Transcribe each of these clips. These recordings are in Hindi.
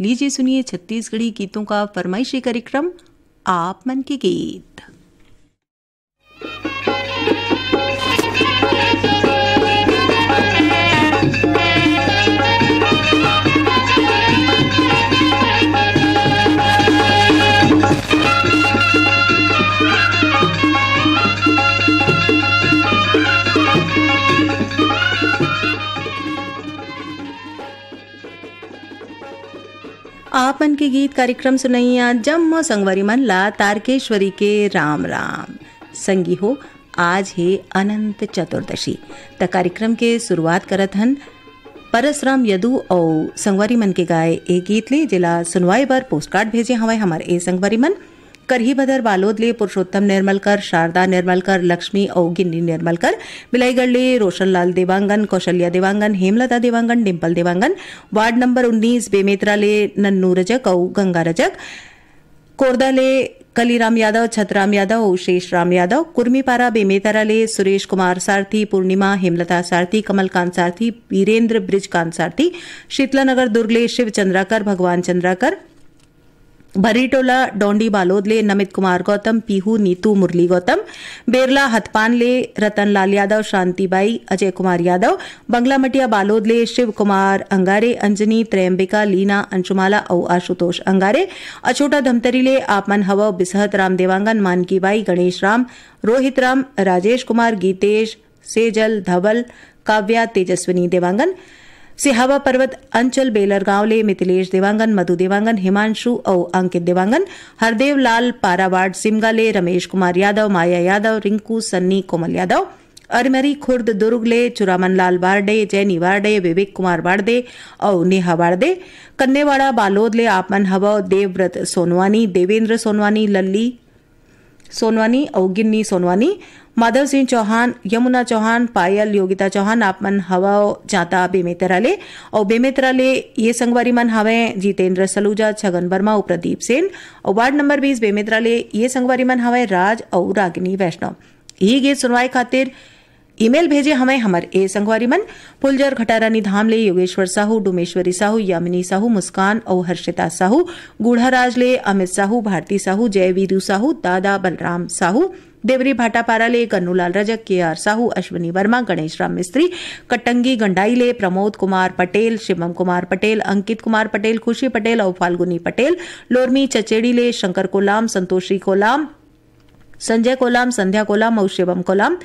लीजिए सुनिए छत्तीसगढ़ी गीतों का फरमाइशी कार्यक्रम आप मन के गीत। आप मन के गीत कार्यक्रम सुनैया जम्मो संगवारी मन ला तारकेश्वरी के राम राम। संगी हो आज है अनंत चतुर्दशी। त कार्यक्रम के शुरुआत करत हन परसराम यदु और संगवारी मन के गाए ए गीत ले जिला सुनवाई बर पोस्ट कार्ड भेजे हवाए हमार ए संगवारी मन करही बदर बालोद ले पुरुषोत्तम निर्मलकर, शारदा निर्मलकर, लक्ष्मी और गिन्नी निर्मलकर, बिलाईगढ़ ले रोशन लाल देवांगन, कौशल्या देवांगन, हेमलता देवांगन, डिम्पल देवांगन, वार्ड नंबर 19 बेमेतरा ले नन्नू रजक और गंगा रजक, कोरदा ले कलीराम यादव, छतराम यादव, शेष राम यादव, कुर्मीपारा बेमेतरा ले सुरेश कुमार सारथी, पूर्णिमा, हेमलता सारथी, कमलकांत सारथी, वीरेंद्र ब्रिजकांत सारथी, शीतलानगर दुर्ग ले शिव चंद्राकर, भगवान चंद्राकर, भरीटोला डोंडी बालोद ले नमित कुमार गौतम, पीहू नीतू मुरली गौतम, बेरला हथपान ले रतन लाल यादव, शांतिबाई, अजय कुमार यादव, बंगला मटिया बालोद ले शिव कुमार अंगारे, अंजनी, त्रयंबिका, लीना, अंशुमाला और आशुतोष अंगारे, अछोटा धमतरी ले आपमन हव बिसहत राम देवांगन, मानकी बाई, गणेश राम, रोहित राम, राजेश कुमार, गीतेश, सेजल, धवल, काव्या, तेजस्विनी देवांगन, सिहावा पर्वत अंचल बेलरगांव ले मिथिलेश देवांगन, मधु देवांगन, हिमांशु और अंकित देवांगन, हरदेव लाल पारावाड़ सिमगा ले रमेश कुमार यादव, माया यादव, रिंकू, सन्नी, कोमल यादव, अरमरी खुर्द दुर्ग ले चुरामन लाल वार्डे, जैनी वार्डे, विवेक कुमार वार्डे और नेहा वार्डे, कन्नेवाड़ा बालोद ले आपमन हव देवव्रत सोनवानी, देवेंद्र सोनवानी, लल्ली सोनवानी और गिन्नी सोनवानी, माधव सिंह चौहान, यमुना चौहान, पायल, योगिता चौहान, आपमन हवा जाता बेमेतरा ले और बेमेतरा ले ये संगवारी मन हवे जितेंद्र सलूजा, छगन वर्मा और प्रदीप सेन और वार्ड नंबर 20 बेमेतरा ले ये संगवारी मन हवे राज और रागिनी वैष्णव। ये गीत सुनवाई खातिर ईमेल भेजे हमें हमार ए संगवारी मन फुलजर घटारानी धाम ले योगेश्वर साहू, डुमेश्वरी साहू, यामिनी साहू, मुस्कान और हर्षिता साहू, गुढ़ाराज ले अमित साहू, भारती साहू, जयवीरू साहू, दादा बलराम साहू, देवरी भाटापारा ले कन्नूलाल रजक, के आर साहू, अश्विनी वर्मा, गणेश राम मिस्त्री, कटंगी गंडाई ले प्रमोद कुमार पटेल, शिवम कुमार पटेल, अंकित कुमार पटेल, खुशी पटेल और फाल्गुनी पटेल, लोरमी चचेड़ी ले शंकर कोलाम, संतोषी कोलाम, संजय कोलाम, संध्या कोलाम और शिवम कोलाम,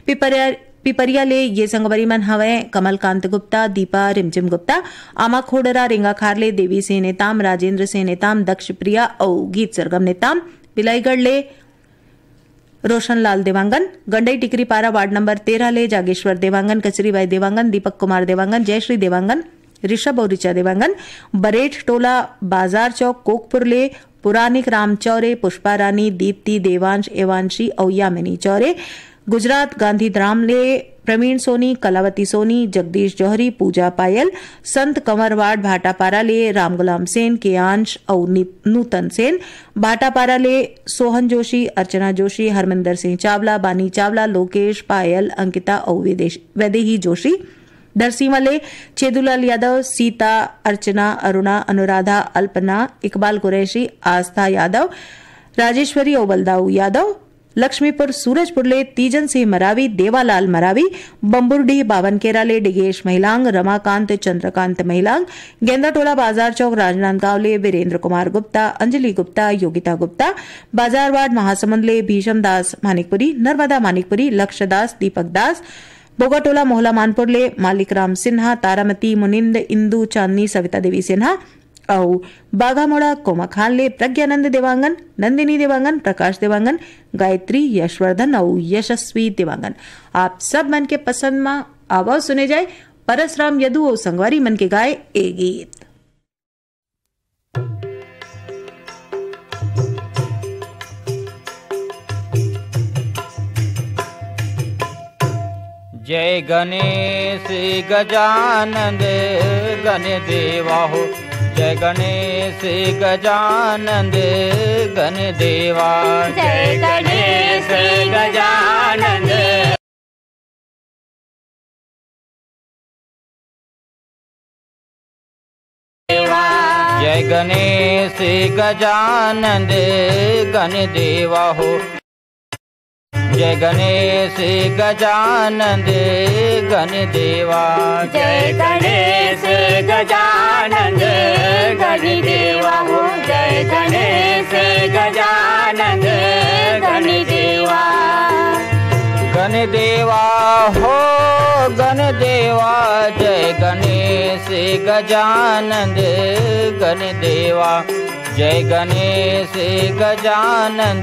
पिपरिया ले ये संगवरी मन हवे कमलकांत गुप्ता, दीपा रिमझिम गुप्ता, आमा खोडरा रेंगा खारले, देवी से नेताम, राजेंद्र से नेताम, दक्ष प्रिया और गीत सरगम नेताम, बिलाईगढ़ ले रोशन लाल देवांगन, गंडई टिकरी पारा वार्ड नंबर 13 ले जागेश्वर देवांगन, कचरीबाई देवांगन, दीपक कुमार देवांगन, जयश्री देवांगन, ऋषभ और ऋचा देवांगन, बरेठ टोला बाजार चौक कोकपुर ले पुरानिक राम चौरे, पुष्पा रानी, दीप्ति, देवांश, एवांशी और यामिनी चौरे, गुजरात गांधी धाम ले प्रवीण सोनी, कलावती सोनी, जगदीश जौहरी, पूजा पायल, संत कंवरवाड़ भाटापारा ले राम गुलाम सेन, केयांश और नूतन सेन, भाटापारा ले सोहन जोशी, अर्चना जोशी, हरमिंदर सिंह चावला, बानी चावला, लोकेश, पायल, अंकिता और वैदेही जोशी, दरसीमा ले चेदुलाल यादव, सीता, अर्चना, अरुणा, अनुराधा, अल्पना, इकबाल कुरैशी, आस्था यादव, राजेश्वरी और बलदाऊ यादव, लक्ष्मीपुर सूरजपुर ले तीजन सिंह मरावी, देवालाल मरावी, बम्बुरडीह बावनकेरा ले डिगेश महिलांग, रमाकांत चंद्रकांत महिलांग, गेंदाटोला बाजार चौक राजनांदगांव ले वीरेंद्र कुमार गुप्ता, अंजलि गुप्ता, योगिता गुप्ता, बाजारवाड़ महासमुंद ले भीषम दास मानिकपुरी, नर्मदा मानिकपुरी, लक्ष्य दास, दीपक दास, बोगाटोला मोहला मानपुर ले मालिक राम सिन्हा, तारामती, मुनिंद, इंदू चांदनी, सविता देवी सिन्हा और बाघामोड़ा कोमा खान ले प्रज्ञानंद देवांगन, नंदिनी देवांगन, प्रकाश देवांगन, गायत्री, यशवर्धन और यशस्वी देवांगन। आप सब मन के पसंद में आवाज सुने जाए परसराम यदु और संगवारी मन के गाए ए गीत। जय गणेश गजानन गण देवा हो, जय गणेश गजानन गण देवा, जय गणेश गजानन देवा, जय गणेश गजानन गण देवा हो। जय गणेश गजानन गण देवा। जय गणेश गजानन गण देवा हो। जय गणेश गजानन गण देवा। गण देवा हो गण देवा। जय गणेश गजानन गण देवा। जय गणेश गजानन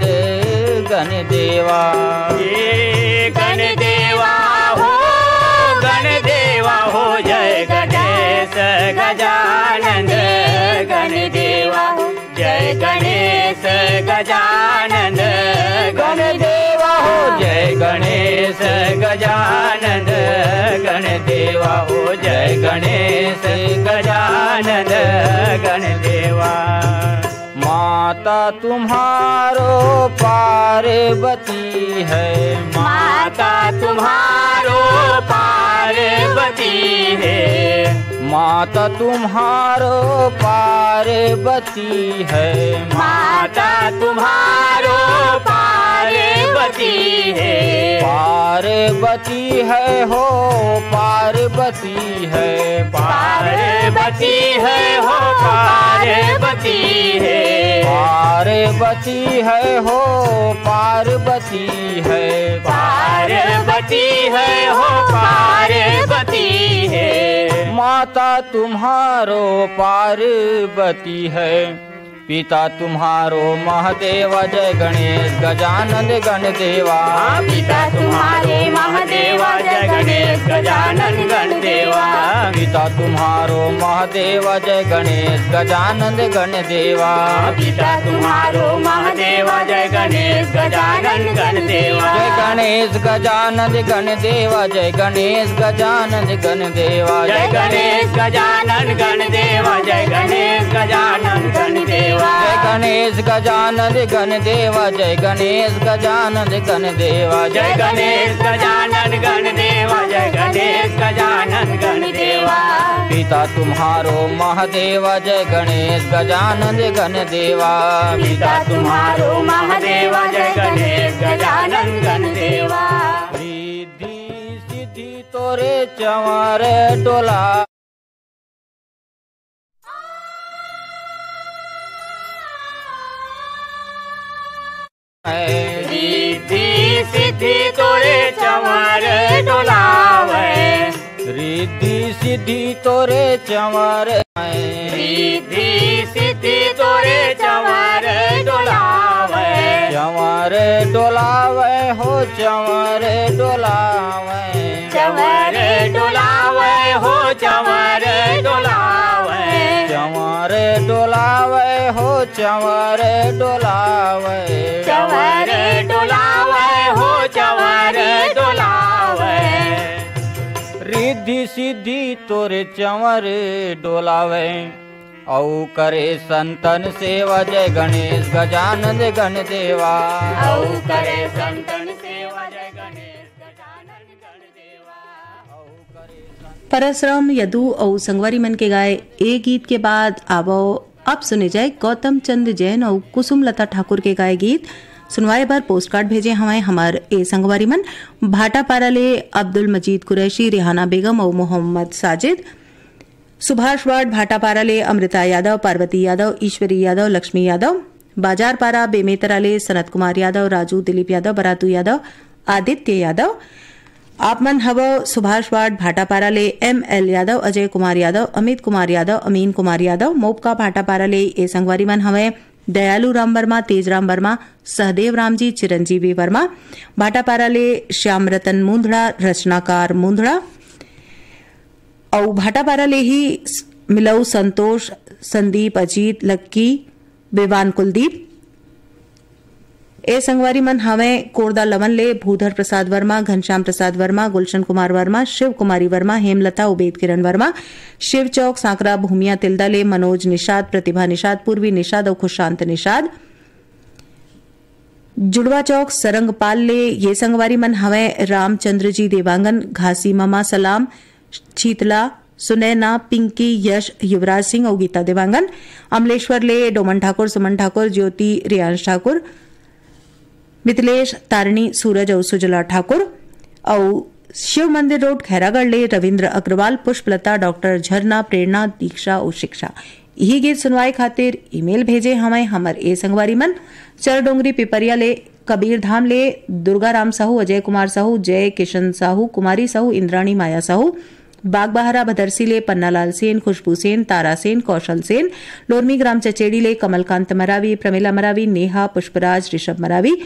गण देवा। ये गण देवा हो गण देवा हो। जय गणेश गजानन गण देवा हो। जय गणेश गजानन गण देवा हो। जय गणेश गजानन गण देवा हो। जय गणेश गजानन गण देवा। माता तुम्हारो पार्वती है। माता तुम्हारो पार्वती है। माता तुम्हारो पार्वती है। माता तुम्हारो पार्वती है। पार्वती है हो पार्वती है। पार्वती है हो पार्वती है। पार्वती है हो पार्वती है। पार्वती है हो पार्वती है। माता तुम्हारो पार्वती है। पिता तुम्हारो महादेव। जय गणेश गजानन गण देवा। पिता तुम्हारे महादेव। जय गणेश गजानन गण देवा। पिता तुम्हारो महादेव। जय गणेश गजानन गण देवा। पिता तुम्हारो महादेव। जय गणेश गजानन गण देवा। जय गणेश गजानन गण देवा। जय गणेश गजानन गण देवा। जय गणेश गजानन गण देवा। जय गणेश गजानन गण देवा। जय गणेश गजानन गण देवा। जय गणेश गजानन गण देवा। जय गणेश गजानन गण देवा। जय गणेश गजानन गण देवा। पिता तुम्हारो महादेव। जय गणेश गजानन गण देवा। पिता तुम्हारो महादेव। जय गणेश गजानन गण देवा। रिद्धि सिद्धि तोरे चंवर डोला। रिद्धि सिद्धि तोरे चंवर डोलावे। रिद्धि सिद्धि तोरे चंवर। रिद्धि सिद्धि तोरे चंवर डोलावे। चंवर डोलावे हो चंवर डोलावे। चंवर डोलावे हो चंवर डोलावे। चंवर डोलावे हो चंवर डोलावे। चंवर डोलावे हो चंवर डोलावे। रिद्धि सिद्धि तोरे चंवर डोलावे। औ करे संतन सेवा। जय गणेश गजानन गण देवा। औ करे संतन सेवा। जय गणेश गजानन गण देवा। परसराम यदु और संगवारी मन के गाए ए गीत के बाद आवो अब सुने जाए गौतम चंद जैन और कुसुम लता ठाकुर के गाए गीत। सुनवाए बार पोस्ट कार्ड भेजे हमारे हमार ए संगवारी मन भाटापारा ले अब्दुल मजीद कुरैशी, रेहाना बेगम और मोहम्मद साजिद। सुभाष वार्ड भाटापारा ले अमृता यादव, पार्वती यादव, ईश्वरी यादव, लक्ष्मी यादव। बाजारपारा बेमेतरा ले सनत कुमार यादव, राजू, दिलीप यादव, बरातू यादव, आदित्य यादव। आप मन हव सुभाष वार्ड भाटापारा ले ML यादव, अजय कुमार यादव, अमित कुमार यादव, अमीन कुमार यादव। मोपका भाटापारा ले ए संगवारी मन हवे दयालु राम वर्मा, तेजराम वर्मा, सहदेव राम जी, चिरंजीवी वर्मा। भाटापारा ले श्याम रतन मुंदड़ा, रचनाकार मुंदड़ा। और भाटापारा ले ही मिलऊ संतोष, संदीप, अजीत, लक्की, बेवान कुलदीप। ए संगवारी मन हमें कोरदा लवन ले भूधर प्रसाद वर्मा, घनश्याम प्रसाद वर्मा, गुलशन कुमार वर्मा, शिव कुमारी वर्मा, हेमलता, उबेद किरण वर्मा। शिव चौक सांकरा भूमिया तिल्दा ले मनोज निषाद, प्रतिभा निषाद, पूर्वी निषाद और खुशांत निषाद। जुड़वा चौक सरंगपाल ले ये संगवारी मन हमें रामचंद्र जी देवांगन, घासी ममा सलाम, शीतला सुनैना, पिंकी, यश, युवराज सिंह और गीता देवांगन। अमलेश्वर ले डोमन ठाकुर, सुमन ठाकुर, ज्योति, रियांश ठाकुर, मिथिलेश, तारिणी, सूरज और सुजला ठाकुर। और शिव मंदिर रोड खैरागढ़ ले रविंद्र अग्रवाल, पुष्पलता, डॉक्टर झरना, प्रेरणा, दीक्षा और शिक्षा। यही गीत सुनवाए खातिर ईमेल भेजे हमें हमर ए संगवारी मन। चरडोंगरी पिपरिया ले कबीर धाम ले दुर्गा राम साहू, अजय कुमार साहू, जय किशन साहू, कुमारी साहू, इंद्राणी माया साहू। बागबहारा भदरसी ले पन्नालाल सेन, खुशबू सेन, तारा सेन, कौशल सेन। लोरमी ग्राम चचेड़ी ले कमलकांत मरावी, प्रमिला मरावी, नेहा, पुष्पराज, ऋषभ मरावी।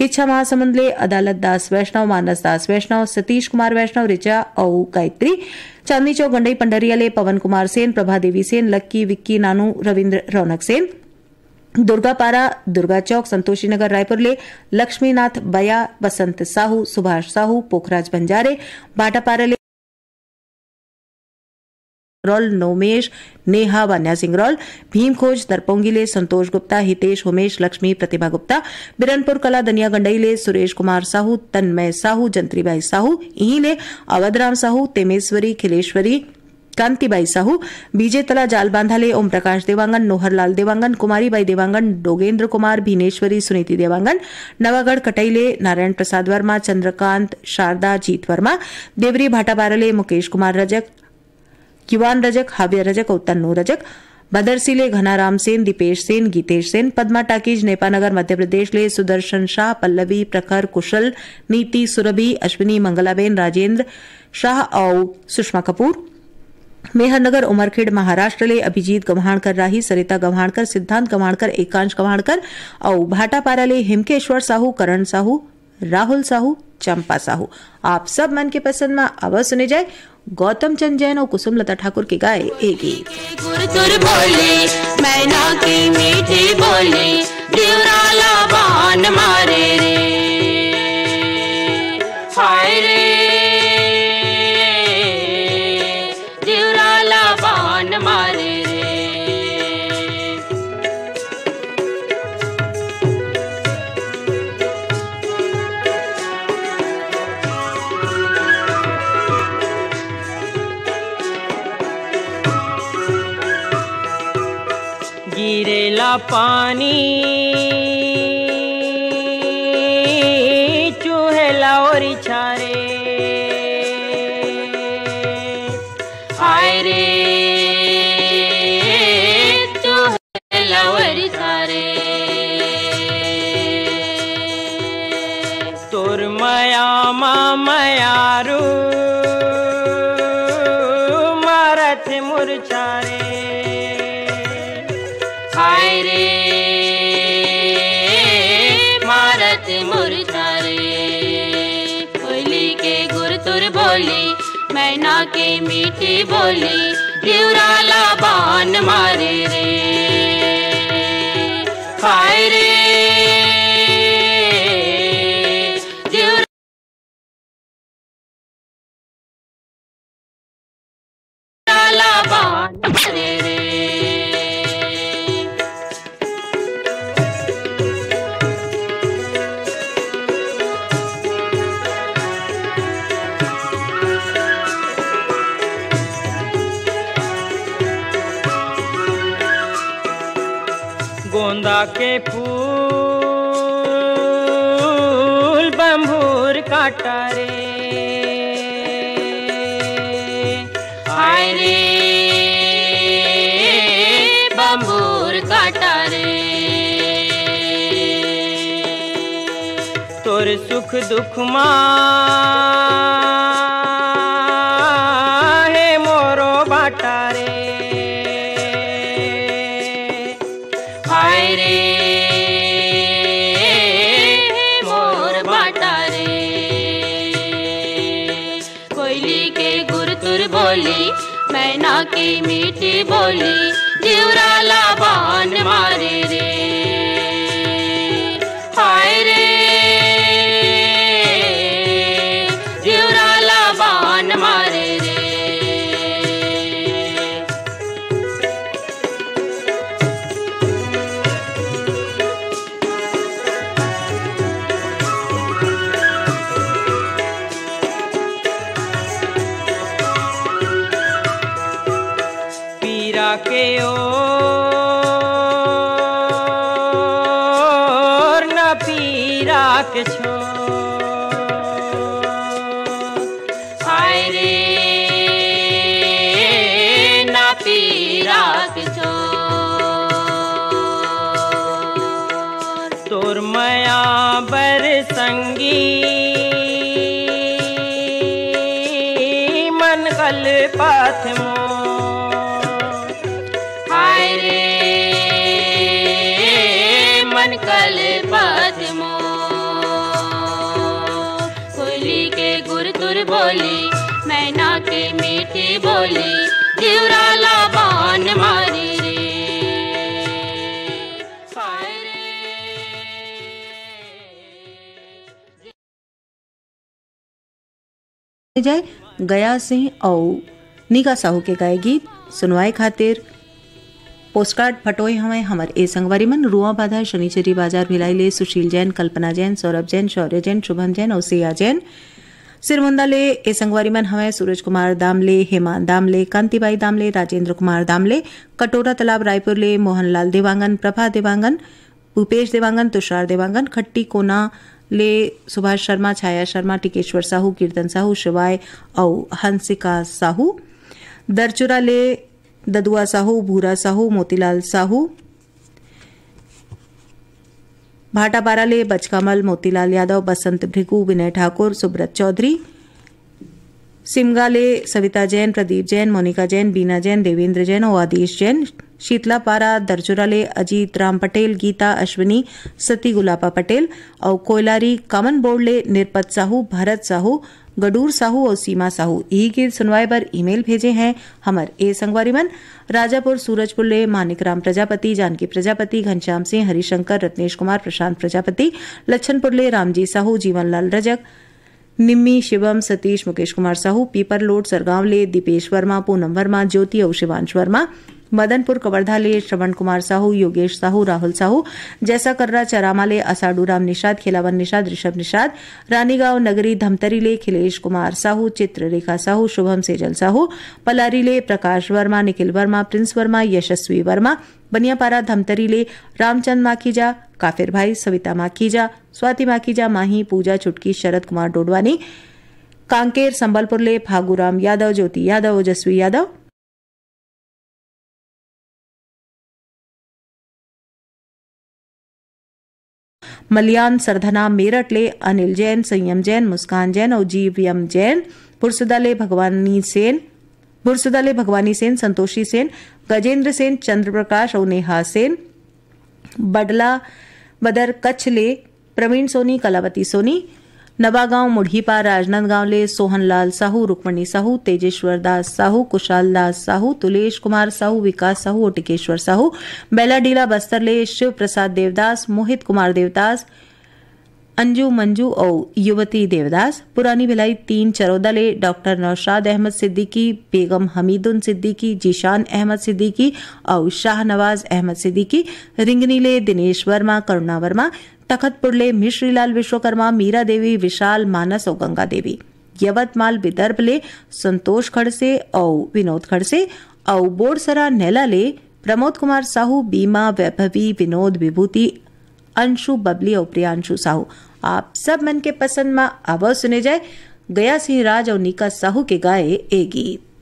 हिच्छा महासमुंद ले अदालत दास वैष्णव, मानस दास वैष्णव, सतीश कुमार वैष्णव, ऋचा और गायत्री। चांदनी चौक गंडई पंडरिया ले पवन कुमार सेन, प्रभा देवी सेन, लक्की, विक्की, नानू, रविंद्र, रौनक सेन। दुर्गापारा, दुर्गा चौक, संतोषी नगर रायपुर ले लक्ष्मीनाथ बया, बसंत साहू, सुभाष साहू, पोखराज बंजारे। बाटापारा ले रॉल, नोमेश, नेहा, वान्या सिंह रॉल। भीम खोज दरपोंगिले संतोष गुप्ता, हितेश, उमेश, लक्ष्मी, प्रतिभा गुप्ता। बिरनपुर कला दनिया गंडईले सुरेश कुमार साहू, तन्मय साहू, जंत्रीबाई साहू। इहिले अवधराम साहू, तेमेश्वरी, खिलेश्वरी, कांतिबाई साहू। बीजे तला जाल बांधाले ओम प्रकाश देवांगन, नोहरलाल देवांगन, कुमारीबाई देवांगन, डोगेंद्र कुमार, भीनेश्वरी, सुनीति देवांगन। नवागढ़ कटईले नारायण प्रसाद वर्मा, चंद्रकांत, शारदा, जीत वर्मा। देवरी भाटापारले मुकेश कुमार रजक, युवान रजक, हाव्य रजक और तन्नू रजक। बदरसीले घनाराम सेन, दीपेश सेन, गीतेश सेन। पद्मा टाकीज, नेपानगर मध्य प्रदेश ले सुदर्शन शाह, पल्लवी, प्रखर, कुशल, नीति, सुरभि, अश्विनी, मंगलाबेन, राजेंद्र शाह और सुषमा कपूर। मेहरनगर उमरखेड़ महाराष्ट्र ले अभिजीत गव्हाणकर राही, सरिता गव्हाणकर, सिद्धांत गव्हाणकर, एकांश गव्हाणकर। और भाटापारा ले हिमकेश्वर साहू, करण साहू, राहुल साहू, चंपा साहू। आप सब मन के पसंद में आवाज सुने जाए गौतम चंद जैन और कुसुम लता ठाकुर के गाए एक गीत। गुरतुर बोले मैना की मीठी बोले, दिवराला बाण मारे रे, हाय रे दिवराला बाण मारे रे। गिरेला पानी चूहेला और छारे, हाय रे चूहेला और छारे। तोर माया मा मायारू मारत मुरछारे, हाय रे मारत मुरझारे। कोयली के गुरतुर बोली मैना के मीठी बोली, दिवराला बाण मारे रे, हाय रे दिवराला बाण मारे रे। गोंदा के फूल बंबूर काटा रे, हाय रे बंबूर काटा रे। तोर सुख दुख माहे मोरो बाटा रे, हाय रे मोर बाटा रे। कोयली के गुरतुर बोली मैना की मीठी बोली, दिवराला बाण मारे रे, हाय रे दिवराला बाण मारे रे। के छो हाय रे ना पीरा के छो तोर माया बर संगी मन कल पाथ मो हाय रे मन कल पद मो होली के गुर तुर बोली मैना के मीठी बोली जीवरा लाबान मारी रे हाय रे जाए गया सिंह और नीका साहू के गाए गीत सुनवाए खातिर पोस्टकार्ड फटोए हमें हमर ए संगवारी मन रुआ बाधा शनिचरी बाजार भिलाई सुशील जैन कल्पना जैन सौरभ जैन शौर्य जैन शुभम जैन और सिया जैन सिरमुंदा ले ए संगवारी मन हमें सूरज कुमार दामले हेमान दामले कांतिबाई दामले राजेंद्र कुमार दामले कटोरा तालाब रायपुर ले मोहनलाल देवांगन प्रभा देवांगन भूपेश देवांगन तुषार देवांगन खट्टी कोना ले सुभाष शर्मा छाया शर्मा टिकेश्वर साहू कीर्तन साहू शिवाय और हंसिका साहू दरचुरा ले ददुआ साहू भूरा साहू मोतीलाल साहू भाटापारा ले बचकामल मोतीलाल यादव बसंत भृगु विनय ठाकुर सुब्रत चौधरी सिमगा ले सविता जैन प्रदीप जैन मोनिका जैन बीना जैन देवेंद्र जैन और आदेश जैन शीतलापारा दरचुरा ले अजीत राम पटेल गीता अश्विनी सती गुलापा पटेल और कोयलारी कमन बोर्ड ले निर्पत साहू भरत साहू गडूर साहू और सीमा साहू यही गीत सुनवाए पर ईमेल भेजे हैं हमर ए संगवारी मन राजापुर सूरजपुर ले मानिकराम प्रजापति जानकी प्रजापति घनश्याम सिंह हरिशंकर रत्नेश कुमार प्रशांत प्रजापति लच्छनपुर ले रामजी साहू जीवनलाल रजक निम्मी शिवम सतीश मुकेश कुमार साहू पीपर लोड सरगांव ले दीपेश वर्मा पूनम वर्मा ज्योति और शिवांश वर्मा मदनपुर कवर्धा ले श्रवण कुमार साहू योगेश साहू राहुल साहू जैसा कर्रा चरामा ले असाडू राम निषाद खिलावन निषाद ऋषभ निषाद रानीगांव नगरी धमतरी ले खिलेश कुमार साहू चित्ररेखा साहू शुभम सेजल साहू पलारी ले प्रकाश वर्मा निखिल वर्मा प्रिंस वर्मा यशस्वी वर्मा बनियापारा धमतरी ले रामचंद माखीजा काफिर भाई सविता माखीजा स्वाति माखीजा माही पूजा चुटकी शरद कुमार डोडवानी कांकेर संबलपुर ले फागूराम यादव ज्योति यादव ओजस्वी यादव मलियान सरधना मेरठ ले अनिल जैन संयम जैन मुस्कान जैन और जीवयम जैन पुरसुदा ले भगवानी सेन संतोषी सेन गजेंद्र सेन चंद्र प्रकाश और नेहा सेन बडला बदर कच्छ ले प्रवीण सोनी कलावती सोनी नवागांव मुढ़ीपा राजनांदगांव ले सोहनलाल साहू रुक्मणी साहू तेजेश्वर दास साहू कुशाल दास साहू तुलेश कुमार साहू विकास साहू और टिकेश्वर साहू बेलाडीला बस्तर ले शिव प्रसाद देवदास मोहित कुमार देवदास अंजू मंजू और युवती देवदास पुरानी भिलाई 3 चरौदा ले डॉक्टर नौशाद अहमद सिद्दीकी बेगम हमीदुन सिद्दीकी जीशान अहमद सिद्दीकी और शाहनवाज अहमद सिद्दीकी रिंगनी ले दिनेश वर्मा करुणा वर्मा तखतपुर ले मिश्रीलाल विश्वकर्मा मीरा देवी विशाल मानस और गंगा देवी यवतमाल विदर्भ ले संतोष खड़से और विनोद खड़से और बोरसरा नेला ले प्रमोद कुमार साहू बीमा वैभवी विनोद विभूति अंशु बबली और प्रियांशु साहू आप सब मन के पसंद में आवाज सुने जाए गया सिंह राज और नीका साहू के गाए ए गीत।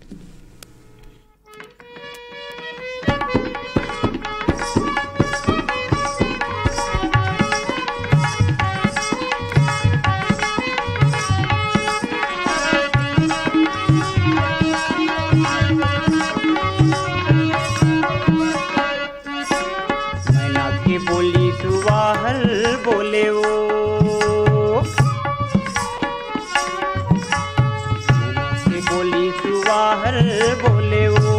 बोले वो बोली सुवाहर बोले वो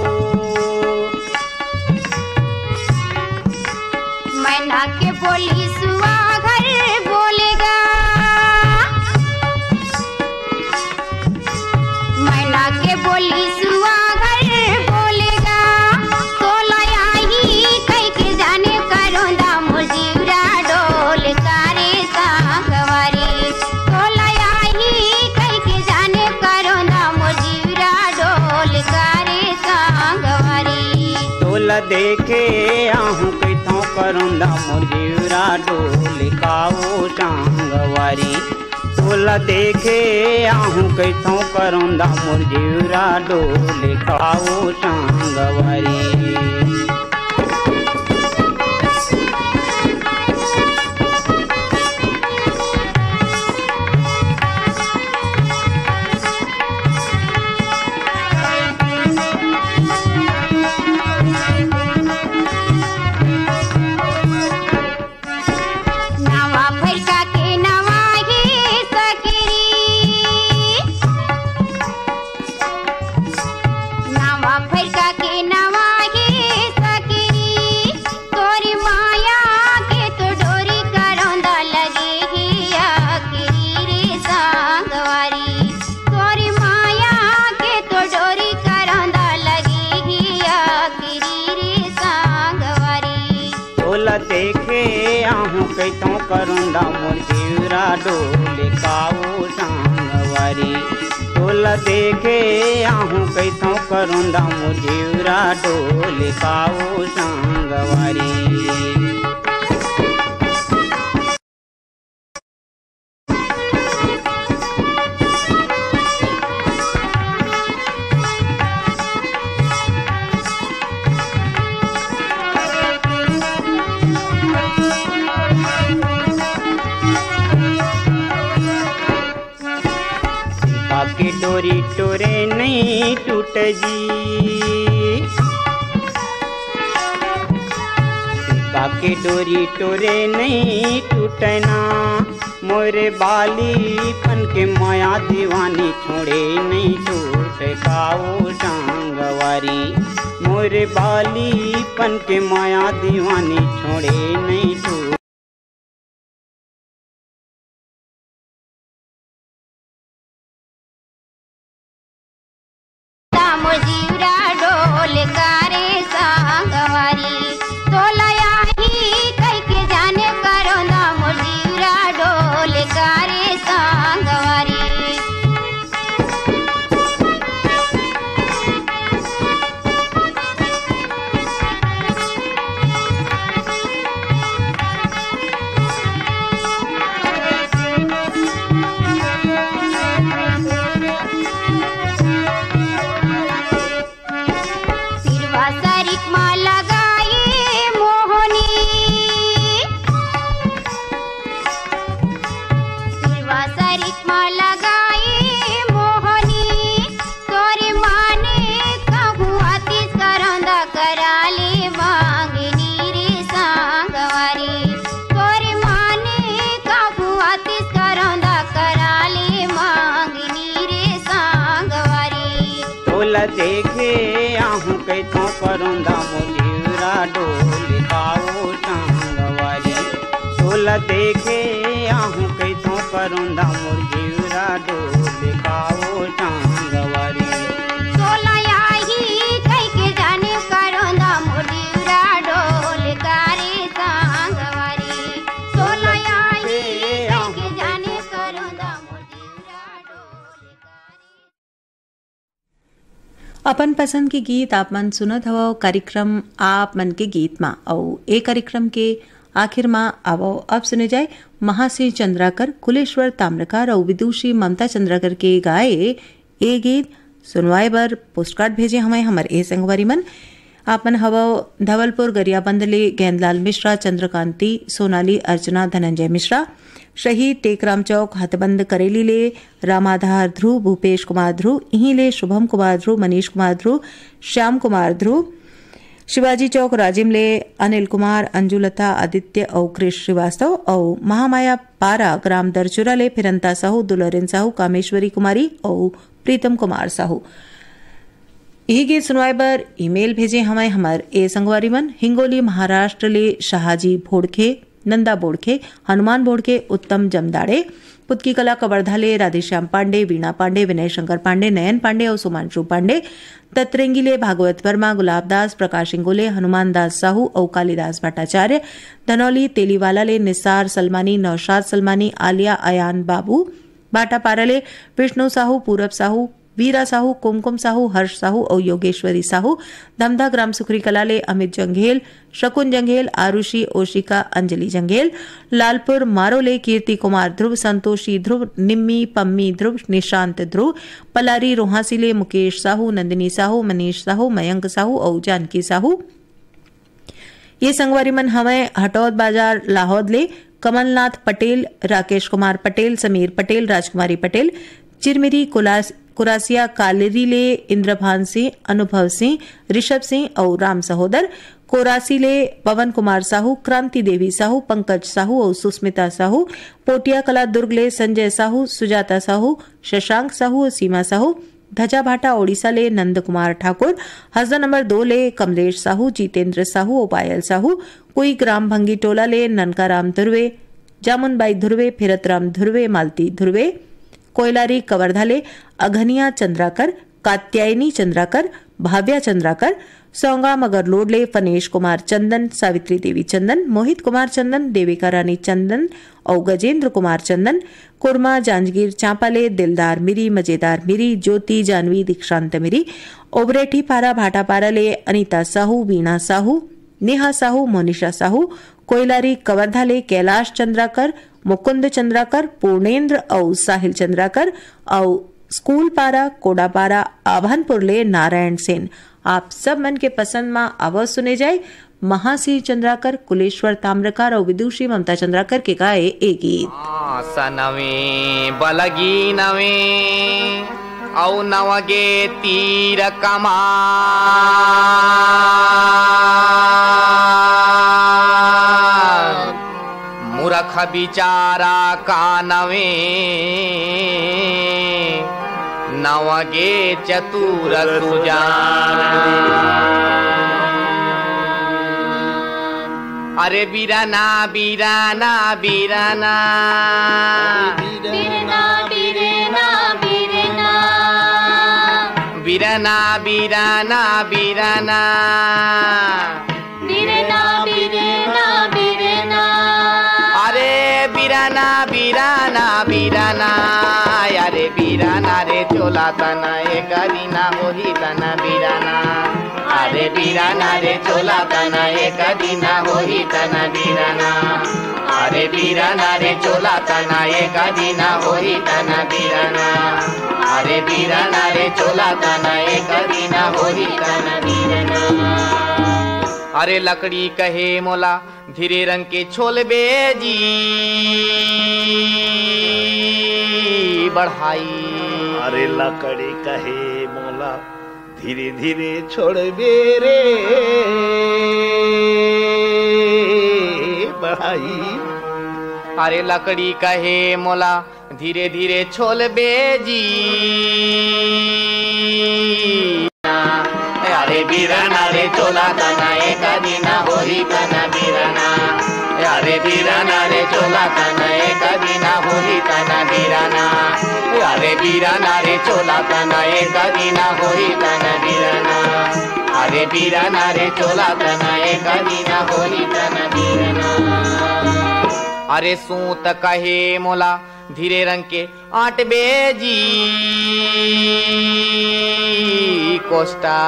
मैना के बोली सुवाहर बोलेगा मैना के बोली सुवाहर बोलेगा तो लाया ही कई के जाने करोंदा मुजीवरा डोल कारे सांगवारी तो लाया ही कई के जाने करोंदा मुजीवरा डोल कारे सांगवारी तोला देखे आहूं कैथों करुंदा मोर जीवरा डोले काओ सांगवारी तोला देखे आहूं कैथों करुंदा मोर जीवरा डोले काओ सांगवारी। देखे आहूं कैथों करुंदा मोर जीवरा डोले काओ सांगवारी तोला देखे आहूं कैथों करुंदा मोर जीवरा डोले काओ सांगवारी। के डोरी टोरे नहीं टूट जी काके डोरी टोरे नहीं टूटना मोरे बाली पन के माया दीवानी छोड़े नहीं टूट काओ सांगवारी मोरे बाली पन के माया दीवानी छोड़े नहीं टूट। जीवरा डोल कारे सांगवारी तोला याही कई के जाने करो ना मोर जीवरा डोल कारे सांगवारी। देखे आहूं कैथों करुंदा मोर जीवरा डोले काओ सांगवारी तोला देखे आहूं कैथों करुंदा मोर जीवरा डोले काओ सांगवारी तोला याही कई के जाने करुंदा मोर जीवरा डोले कारे सांगवारी तोला याही कई के जाने करुंदा मोर जीवरा डोले कारे। अपन पसंद के गीत आप मन सुनत हवा कार्यक्रम आप मन के गीत मा और ए कार्यक्रम के आखिर में आवो अब सुने जाए महासिंह चंद्राकर कुलेश्वर ताम्रकार और विदुषी ममता चंद्राकर के गाए ए गीत सुनवाए बर पोस्टकार्ड भेजे हमें हमारे ए संगवारी मन आपन हवा धवलपुर गरियाबंद ले गेंदलाल मिश्रा चंद्रकांति सोनाली अर्चना धनंजय मिश्रा शहीद टेकराम चौक हथबंद करेली ले रामाधार ध्रुव भूपेश कुमार ध्रुव यहीं ले शुभम कुमार ध्रुव मनीष कुमार ध्रुव श्याम कुमार ध्रुव शिवाजी चौक राजिम ले अनिल कुमार अंजुलता आदित्य और कृष श्रीवास्तव और महामाया पारा ग्राम दरचुरा ले फिरंता साहू दुलरिन साहू कामेश्वरी कुमारी और प्रीतम कुमार साहू। यही गीत सुनवाए बर ईमेल भेजे हमें हमार ए संगवारी मन हिंगोली महाराष्ट्र ले शाहजी भोड़खे नंदा बोड़खे हनुमान बोड़खे उत्तम जमदाड़े पुतकी कला कवर्धा ले राधेश्याम पांडे वीणा पांडे विनय शंकर पांडे नयन पांडे और सुमांशु पांडे तत्रेंगी ले भागवत वर्मा गुलाब दास प्रकाश इंगोले हनुमान दास साहू और कालीदास भट्टाचार्य धनौली तेलीवाला ले निसार सलमानी नौशाद सलमानी आलिया अयान बाबू बाटा पारा ले विष्णु साहू पूरब साहू वीरा साहू, कुमकुम साहू, हर्ष साहू और योगेश्वरी साहू। धमधा ग्राम सुखरी कला ले अमित जंघेल, शकुन जंघेल, आरुषि, ओशिका, अंजलि जंघेल। लालपुर मारोले कीर्ति कुमार ध्रुव, संतोषी ध्रुव, निम्मी पम्मी ध्रुव, निशांत ध्रुव। पलारी रोहासिले मुकेश साहू, नंदिनी साहू, मनीष साहू, मयंक साहू और जानकी साहू। ये संगवारी मन हमें हटौद बाजार लाहौद ले कमलनाथ पटेल, राकेश कुमार पटेल, समीर पटेल, राजकुमारी पटेल। चिरमिरी कुरासिया कालेरी ले इंद्रभान सिंह, अनुभव सिंह, ऋषभ सिंह और राम सहोदर। कोरासी ले पवन कुमार साहू, क्रांति देवी साहू, पंकज साहू और सुस्मिता साहू। पोटिया कला दुर्ग ले संजय साहू, सुजाता साहू, शशांक साहू और सीमा साहू। धजा भाटा ओडिशा ले नंद कुमार ठाकुर। हसदा नंबर 2 ले कमलेश साहू, जितेंद्र साहू और पायल साहू। कोई ग्राम भंगी टोला ले ननकाराम धुर्वे, जामुनबाई धुर्वे, फिरतराम धुर्वे, मालती धुर्वे। कोयलारी कवर्धा ले अघनिया चंद्राकर, कात्यायनी चंद्राकर, भाव्या चंद्राकर। सौंगा मगरलोड ले फनेश कुमार चंदन, सावित्री देवी चंदन, मोहित कुमार चंदन, देविका रानी चंदन और गजेंद्र कुमार चंदन। कुरमा जांजगीर चांपा ले दिलदार मिरी, मजेदार मिरी, ज्योति जानवी, दीक्षांत मिरी। ओबरेठी पारा भाटापारा ले अनीता साहू, वीणा साहू, नेहा साहू, मोनिशा साहू। कोयलारी कवर्धा ले कैलाश चंद्राकर, मुकुंद चंद्राकर, पूर्णेंद्र और साहिल चंद्राकर। और स्कूल पारा कोडापारा आभानपुर ले नारायण सेन। आप सब मन के पसंद में आवाज सुने जाए महासी चंद्राकर, कुलेश्वर ताम्रकार और विदुषी ममता चंद्राकर के गाए एक गीत। सनवे बलगी नवे औ नवगे तीर कमा मूर्ख बिचारा कानवे नवगे चतुर सुजान। अरे बीराना बीराना बीराना बिरना बिरना बिरना बीराना बीराना बीराना बिरना बिरना बिरना अरे बीराना बीराना बीराना अरे बीराना रे चोला तना एक दीना होही तना बीराना। अरे बीराना रे चोला तना एक दीना होही तना बीराना। अरे बीराना रे चोला तना एक दीना होही तना बीराना। अरे बीराना रे चोला तना एक दीना होही तना बीराना। अरे लकड़ी कहे मोला धीरे रंग के छोल बेजी बढ़ाई। अरे लकड़ी कहे मोला धीरे धीरे छोड़बे रे बढ़ाई। अरे लकड़ी कहे मोला धीरे धीरे छोल बेजी। अरे बीराना रे चोला तना एक दीना होही तना बीराना। अरे बीराना रे चोला तना एक दीना होही तना बीराना। अरे बीराना रे चोला तना एक दीना होही तना बीराना। अरे बीराना रे चोला तना एक दीना होही तना बीराना। अरे सूत कहे मोला धीरे रंग के आठ बेजी कोष्टा।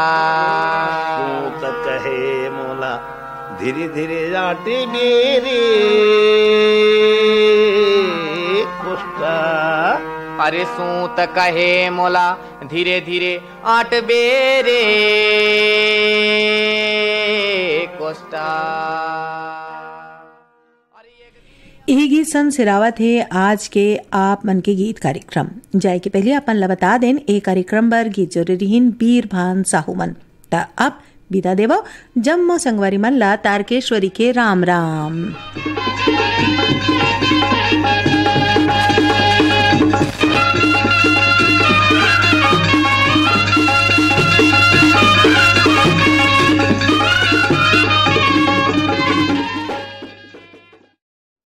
सूत कहे मोला धीरे धीरे आटे मेरे कोष्टा। अरे सूत कहे मोला धीरे धीरे आठ बेरे कोष्टा। यही गीत सन सिरावत है आज के आप मन के गीत कार्यक्रम। जाए के पहले अपन ला बता दें एक कार्यक्रम बर गीत जोरे रहीन बीर भान साहू मन। ता अब विदा देवो जम्मो संगवारी मन ला तारकेश्वरी के राम राम।